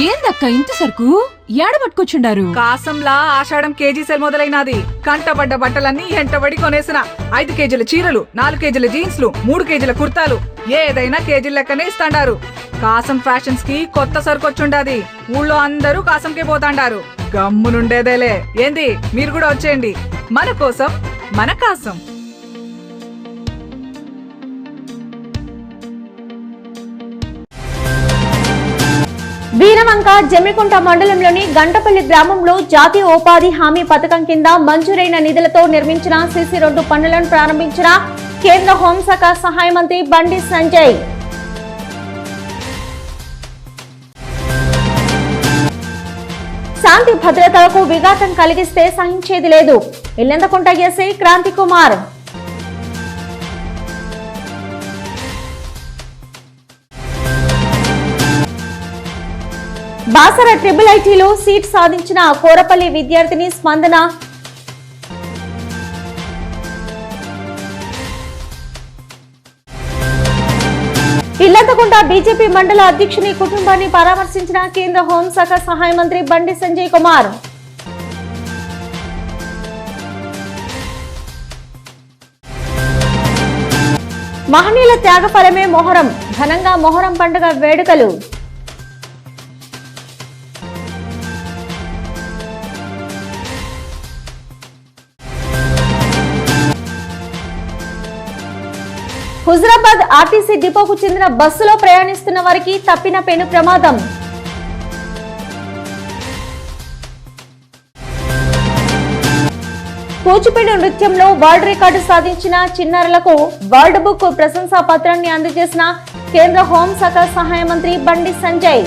ఏందక్క ఇంత సరుకు ఏడ పట్టుకొచ్చుండారు? కాసంలా ఆషాఢం కేజీ సెల్ మొదలైనది. కంటబడ్డ బట్టలన్నీ ఎంటబడి కొనేసిన. 5 కేజీల చీరలు, 4 కేజీల జీన్స్లు, 3 కేజీల కుర్తాలు, ఏదైనా కేజీల లెక్కనే ఇస్తాండారు. కాసం ఫ్యాషన్స్ కి కొత్త సరుకొచ్చుండాది. ఊళ్ళో అందరూ కాసంకే పోతాండారు. గమ్మునుండేదేలే. ఏంది, మీరు కూడా వచ్చేయండి. మన కోసం మన కాసం. వీరవంక జమ్మికుంట మండలంలోని గంటపల్లి గ్రామంలో జాతీయ ఉపాధి హామీ పథకం కింద మంజూరైన నిధులతో నిర్మించిన సిసి రోడ్డు పనులను ప్రారంభించిన కేంద్ర హోంశాఖ సహాయ మంత్రి బండి సంజయ్. శాంతి భద్రతలకు విఘాతం కలిగిస్తే సహించేది లేదు. ఇల్లందకుంట ఎస్ఐ క్రాంతి కుమార్. బాసర ట్రిపుల్ ఐటీలో సీట్ సాధించిన కోరపల్లి విద్యార్థిని స్పందన. ఇల్లంతకుంట బీజేపీ మండల అధ్యక్షుని కుటుంబాన్ని పరామర్శించిన కేంద్ర హోంశాఖ సహాయ మంత్రి బండి సంజయ్ కుమార్. మహనీయుల త్యాగఫలమే మొహరం. ఘనంగా మొహరం పండుగ వేడుకలు. హుజరాబాద్ ఆర్టీసీ డిపోకు చెందిన బస్సులో ప్రయాణిస్తున్న వారికి తప్పిన పెను ప్రమాదం. కూచిపూడి నృత్యంలో వరల్డ్ రికార్డు సాధించిన చిన్నారులకు వరల్డ్ బుక్ ప్రశంసా పత్రాన్ని అందజేసిన కేంద్ర హోంశాఖ సహాయ మంత్రి బండి సంజయ్.